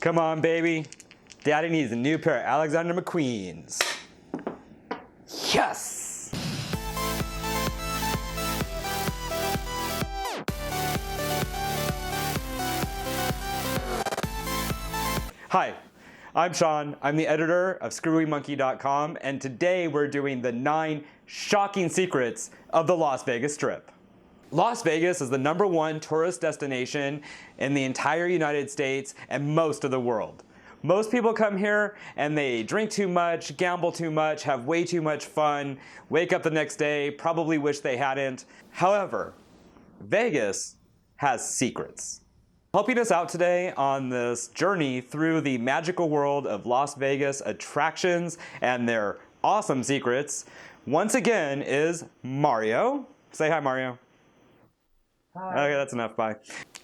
Come on, baby. Daddy needs a new pair of Alexander McQueens. Yes! Hi, I'm Shawn. I'm the editor of ScrewyMonkey.com, and today we're doing the 9 shocking secrets of the Las Vegas Strip. Las Vegas is the #1 tourist destination in the entire United States and most of the world. Most people come here and they drink too much, gamble too much, have way too much fun, wake up the next day, probably wish they hadn't. However, Vegas has secrets. Helping us out today on this journey through the magical world of Las Vegas attractions and their awesome secrets, once again is Mario. Say hi, Mario. Hi. Okay, that's enough, bye.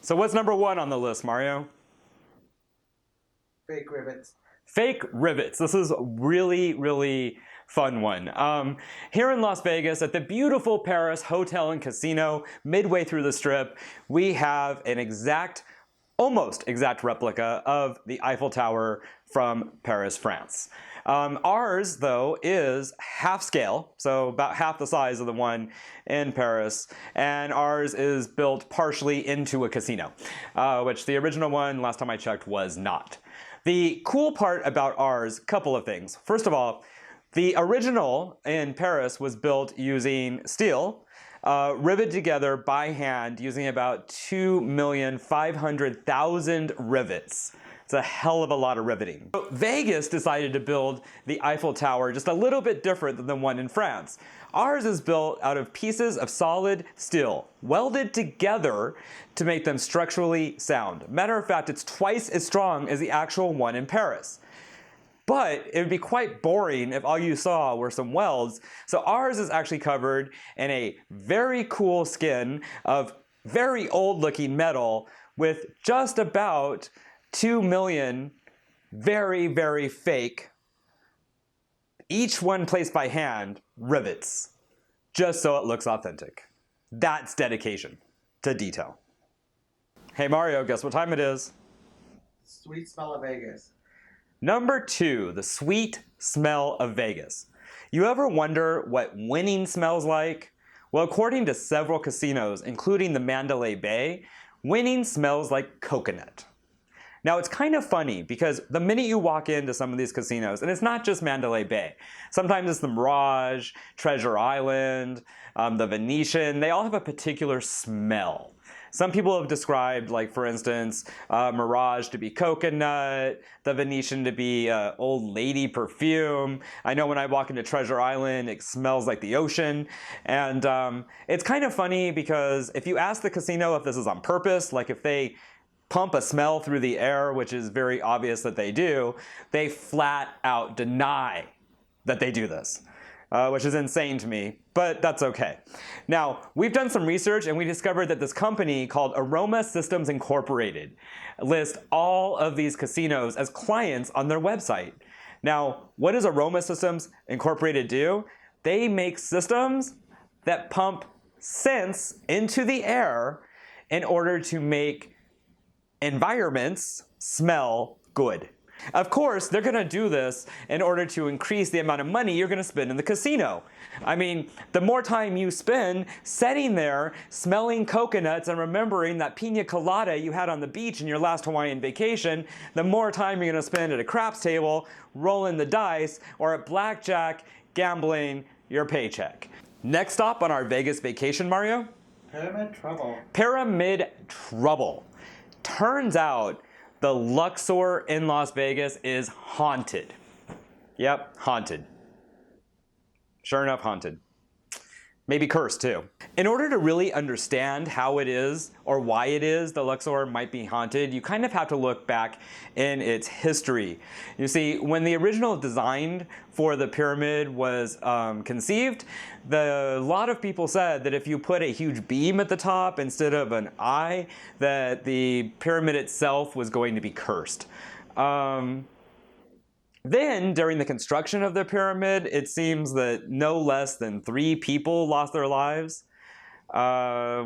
So what's #1 on the list, Mario? Fake rivets. Fake rivets. This is a really fun one. Here in Las Vegas at the beautiful Paris Hotel and Casino, midway through the Strip, we have an almost exact replica of the Eiffel Tower from Paris, France. Ours, though, is half scale, so about half the size of the one in Paris, and ours is built partially into a casino, which the original one, last time I checked, was not. The cool part about ours, couple of things. First of all, the original in Paris was built using steel, riveted together by hand using about 2,500,000 rivets. It's a hell of a lot of riveting. So Vegas decided to build the Eiffel Tower just a little bit different than the one in France. Ours is built out of pieces of solid steel, welded together to make them structurally sound. Matter of fact, it's twice as strong as the actual one in Paris. But it would be quite boring if all you saw were some welds. So ours is actually covered in a very cool skin of very old looking metal with just about 2 million very fake, each one placed by hand, rivets, just so it looks authentic. That's dedication to detail. Hey Mario, guess what time it is? Sweet smell of Vegas. #2, the sweet smell of Vegas. You ever wonder what winning smells like? Well, according to several casinos, including the Mandalay Bay, winning smells like coconut. Now, it's kind of funny because the minute you walk into some of these casinos, and it's not just Mandalay Bay, sometimes it's the Mirage, Treasure Island, the Venetian, they all have a particular smell. Some people have described, like for instance, Mirage to be coconut, the Venetian to be old lady perfume. I know when I walk into Treasure Island, it smells like the ocean. And it's kind of funny because if you ask the casino if this is on purpose, like if they pump a smell through the air, which is very obvious that they do, they flat out deny that they do this. Which is insane to me, but that's okay. Now, we've done some research and we discovered that this company called Aroma Systems Incorporated lists all of these casinos as clients on their website. Now, what does Aroma Systems Incorporated do? They make systems that pump scents into the air in order to make environments smell good. Of course, they're gonna do this in order to increase the amount of money you're gonna spend in the casino. I mean, the more time you spend sitting there, smelling coconuts and remembering that pina colada you had on the beach in your last Hawaiian vacation, the more time you're gonna spend at a craps table, rolling the dice, or at blackjack, gambling your paycheck. Next stop on our Vegas vacation, Mario? Pyramid Trouble. Pyramid Trouble. Turns out the Luxor in Las Vegas is haunted. Yep, haunted. Sure enough, haunted. Maybe cursed too. In order to really understand how it is or why it is the Luxor might be haunted, you kind of have to look back in its history. You see, when the original design for the pyramid was conceived, a lot of people said that if you put a huge beam at the top instead of an eye, that the pyramid itself was going to be cursed. Then, during the construction of the pyramid, it seems that no less than 3 people lost their lives,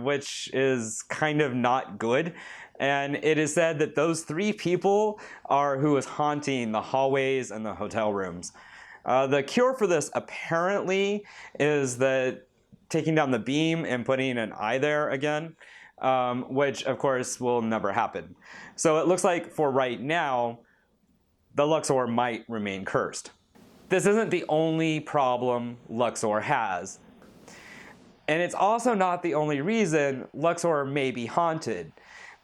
which is kind of not good. And it is said that those 3 people are who is haunting the hallways and the hotel rooms. The cure for this apparently is that taking down the beam and putting an eye there again, which of course will never happen. So it looks like for right now, the Luxor might remain cursed. This isn't the only problem Luxor has. And it's also not the only reason Luxor may be haunted.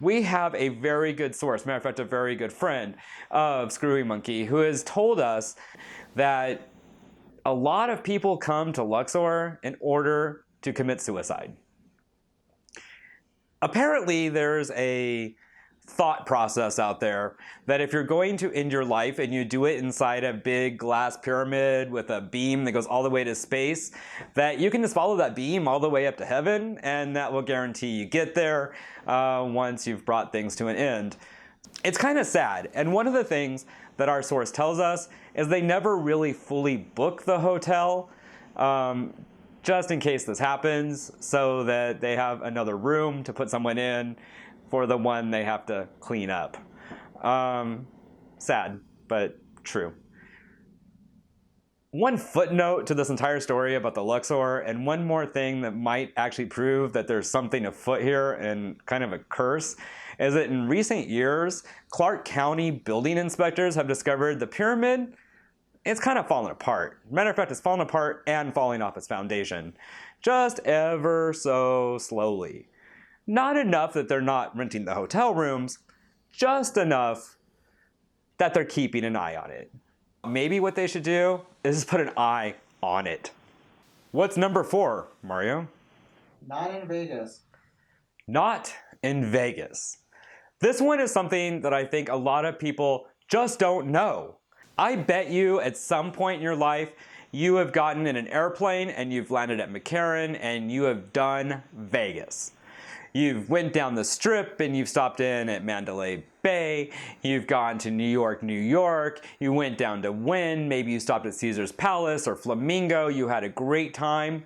We have a very good source, matter of fact, a very good friend of Screwy Monkey, who has told us that a lot of people come to Luxor in order to commit suicide. Apparently, there's a thought process out there that if you're going to end your life and you do it inside a big glass pyramid with a beam that goes all the way to space, that you can just follow that beam all the way up to heaven, and that will guarantee you get there once you've brought things to an end. It's kind of sad, and one of the things that our source tells us is they never really fully book the hotel, just in case this happens, so that they have another room to put someone in for the one they have to clean up. Sad, but true. One footnote to this entire story about the Luxor, and one more thing that might actually prove that there's something afoot here and kind of a curse, is that in recent years, Clark County building inspectors have discovered the pyramid, it's kind of fallen apart. Matter of fact, it's fallen apart and falling off its foundation, just ever so slowly. Not enough that they're not renting the hotel rooms, just enough that they're keeping an eye on it. Maybe what they should do is put an eye on it. What's number 4, Mario? Not in Vegas. Not in Vegas. This one is something that I think a lot of people just don't know. I bet you at some point in your life, you have gotten in an airplane and you've landed at McCarran and you have done Vegas. You've went down the strip and you've stopped in at Mandalay Bay. You've gone to New York, New York. You went down to Wynn. Maybe you stopped at Caesar's Palace or Flamingo. You had a great time.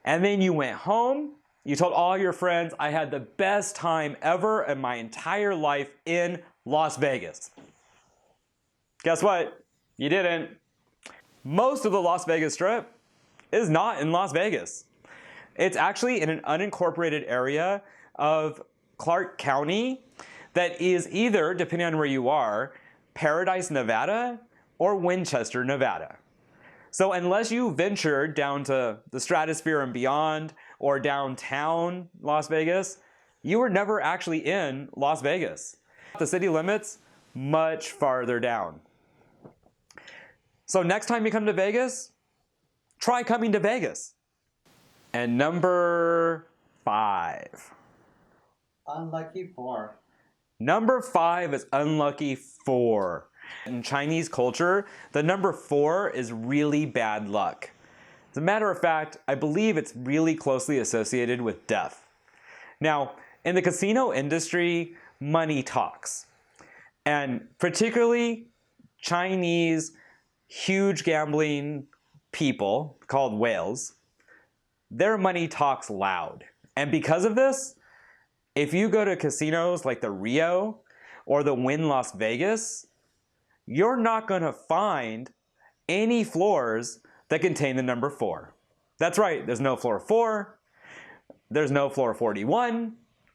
And then you went home. You told all your friends, I had the best time ever in my entire life in Las Vegas. Guess what? You didn't. Most of the Las Vegas Strip is not in Las Vegas. It's actually in an unincorporated area of Clark County that is either, depending on where you are, Paradise, Nevada or Winchester, Nevada. So unless you ventured down to the stratosphere and beyond or downtown Las Vegas, you were never actually in Las Vegas. The city limits, much farther down. So next time you come to Vegas, try coming to Vegas. And number 5. Unlucky 4. Number 5 is unlucky 4. In Chinese culture, the number 4 is really bad luck. As a matter of fact, I believe it's really closely associated with death. Now, in the casino industry, money talks. And particularly Chinese huge gambling people called whales, their money talks loud. And because of this, if you go to casinos like the Rio or the Wynn Las Vegas, you're not going to find any floors that contain the number 4. That's right, there's no floor 4, there's no floor 41,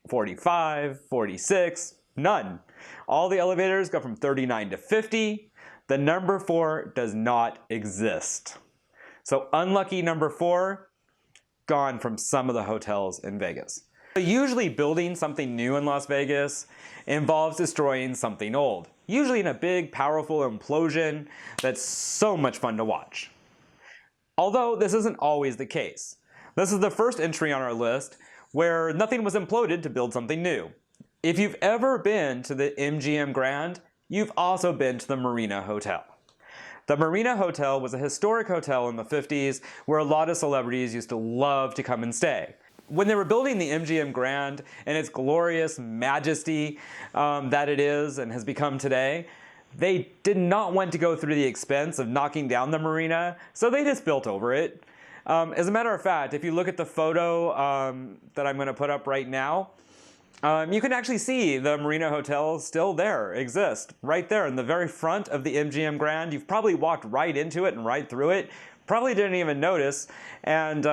45, 46, none. All the elevators go from 39 to 50. The number 4 does not exist. So unlucky number 4, gone from some of the hotels in Vegas. Usually building something new in Las Vegas involves destroying something old, usually in a big, powerful implosion that's so much fun to watch. Although this isn't always the case. This is the first entry on our list where nothing was imploded to build something new. If you've ever been to the MGM Grand, you've also been to the Marina Hotel. The Marina Hotel was a historic hotel in the 50s where a lot of celebrities used to love to come and stay. When they were building the MGM Grand and its glorious majesty that it is and has become today, they did not want to go through the expense of knocking down the marina, so they just built over it. As a matter of fact, if you look at the photo that I'm going to put up right now, You can actually see the Marina Hotel still there, exist, right there in the very front of the MGM Grand. You've probably walked right into it and right through it. Probably didn't even notice. And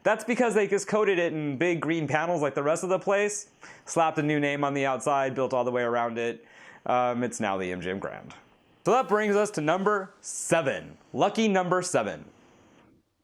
that's because they just coated it in big green panels like the rest of the place, slapped a new name on the outside, built all the way around it. It's now the MGM Grand. So that brings us to number 7. Lucky number 7.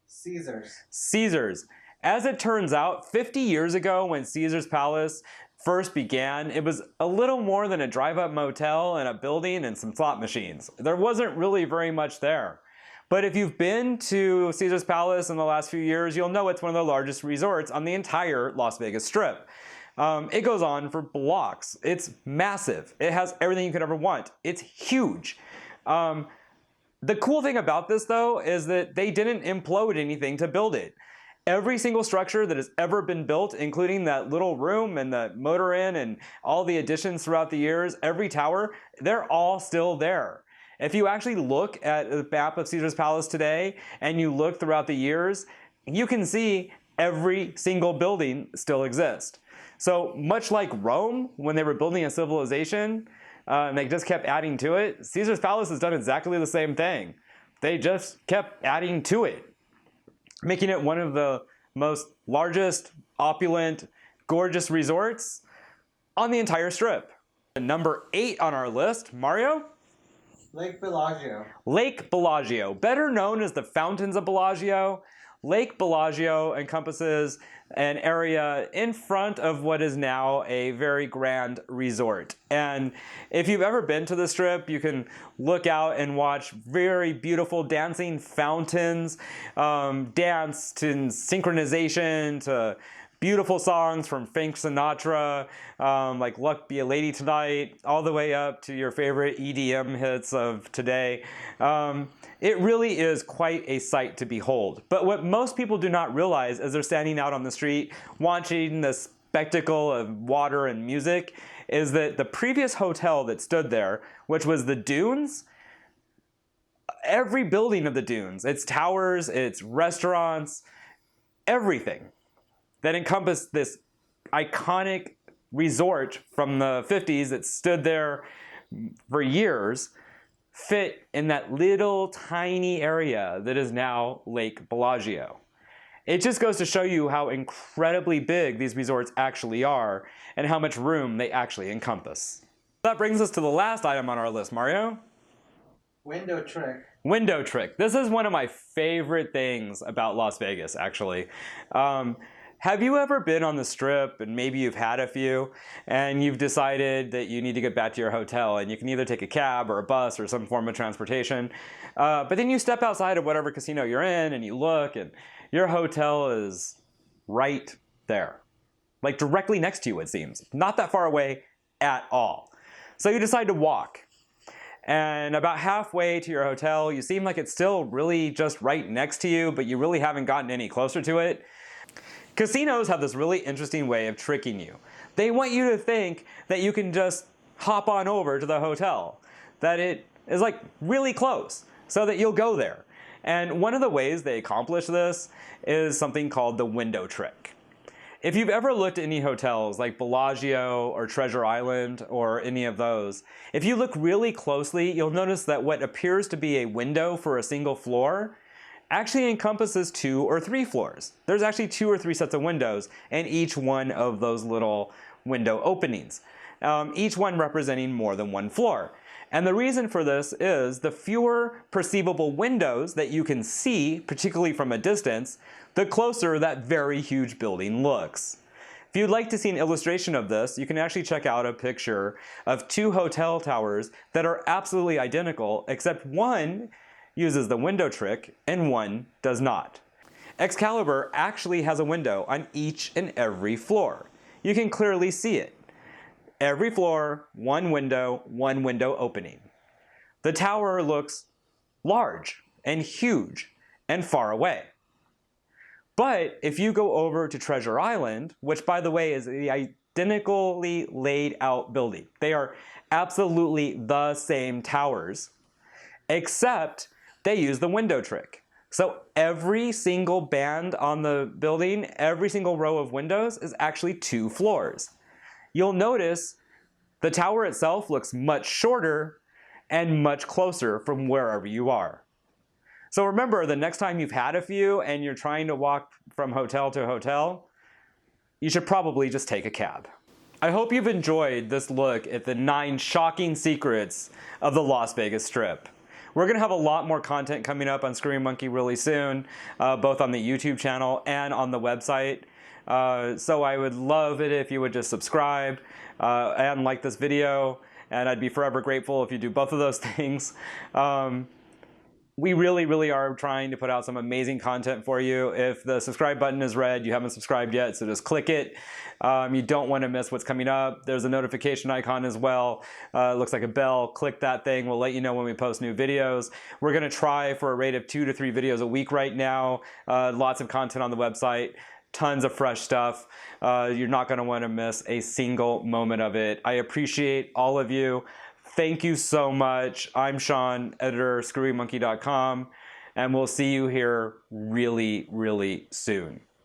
Caesars. Caesars. As it turns out, 50 years ago when Caesar's Palace first began, it was a little more than a drive-up motel and a building and some slot machines. There wasn't really very much there. But if you've been to Caesar's Palace in the last few years, you'll know it's one of the largest resorts on the entire Las Vegas Strip. It goes on for blocks. It's massive. It has everything you could ever want. It's huge. The cool thing about this, though, is that they didn't implode anything to build it. Every single structure that has ever been built, including that little room and the motor inn and all the additions throughout the years, every tower, they're all still there. If you actually look at the map of Caesar's Palace today and you look throughout the years, you can see every single building still exists. So much like Rome, when they were building a civilization, and they just kept adding to it, Caesar's Palace has done exactly the same thing. They just kept adding to it, making it one of the most largest, opulent, gorgeous resorts on the entire Strip. Number 8 on our list, Mario? Lake Bellagio. Lake Bellagio, better known as the Fountains of Bellagio. Lake Bellagio encompasses an area in front of what is now a very grand resort. And if you've ever been to the Strip, you can look out and watch very beautiful dancing fountains, dance to synchronization to beautiful songs from Frank Sinatra, like Luck Be a Lady Tonight, all the way up to your favorite EDM hits of today. It really is quite a sight to behold. But what most people do not realize as they're standing out on the street watching the spectacle of water and music is that the previous hotel that stood there, which was the Dunes, every building of the Dunes, its towers, its restaurants, everything that encompassed this iconic resort from the 50s that stood there for years, fit in that little tiny area that is now Lake Bellagio. It just goes to show you how incredibly big these resorts actually are and how much room they actually encompass. That brings us to the last item on our list, Mario. Window trick. Window trick. This is one of my favorite things about Las Vegas, actually. Have you ever been on the Strip, and maybe you've had a few, and you've decided that you need to get back to your hotel, and you can either take a cab or a bus or some form of transportation, but then you step outside of whatever casino you're in, and you look, and your hotel is right there. Like directly next to you, it seems. Not that far away at all. So you decide to walk. And about halfway to your hotel, you seem like it's still really just right next to you, but you really haven't gotten any closer to it. Casinos have this really interesting way of tricking you. They want you to think that you can just hop on over to the hotel, that it is like really close, so that you'll go there. And one of the ways they accomplish this is something called the window trick. If you've ever looked at any hotels like Bellagio or Treasure Island or any of those, if you look really closely, you'll notice that what appears to be a window for a single floor actually encompasses 2 or 3 floors. There's actually 2 or 3 sets of windows in each one of those little window openings, each one representing more than one floor. And the reason for this is the fewer perceivable windows that you can see, particularly from a distance, the closer that very huge building looks. If you'd like to see an illustration of this, you can actually check out a picture of 2 hotel towers that are absolutely identical, except one uses the window trick and one does not. Excalibur actually has a window on each and every floor. You can clearly see it. Every floor, one window opening. The tower looks large and huge and far away. But if you go over to Treasure Island, which by the way is the identically laid out building, they are absolutely the same towers, except they use the window trick. So every single band on the building, every single row of windows is actually 2 floors. you'll notice the tower itself looks much shorter and much closer from wherever you are. So remember, the next time you've had a few and you're trying to walk from hotel to hotel, you should probably just take a cab. I hope you've enjoyed this look at the 9 shocking secrets of the Las Vegas Strip. We're going to have a lot more content coming up on Screaming Monkey really soon, both on the YouTube channel and on the website. So I would love it if you would just subscribe and like this video, and I'd be forever grateful if you do both of those things. We really are trying to put out some amazing content for you. If the subscribe button is red, you haven't subscribed yet, so just click it. You don't want to miss what's coming up. There's a notification icon as well. It looks like a bell. Click that thing. We'll let you know when we post new videos. We're going to try for a rate of 2 to 3 videos a week right now. Lots of content on the website. Tons of fresh stuff. You're not going to want to miss a single moment of it. I appreciate all of you. Thank you so much. I'm Shawn, editor, screwymonkey.com, and we'll see you here really soon.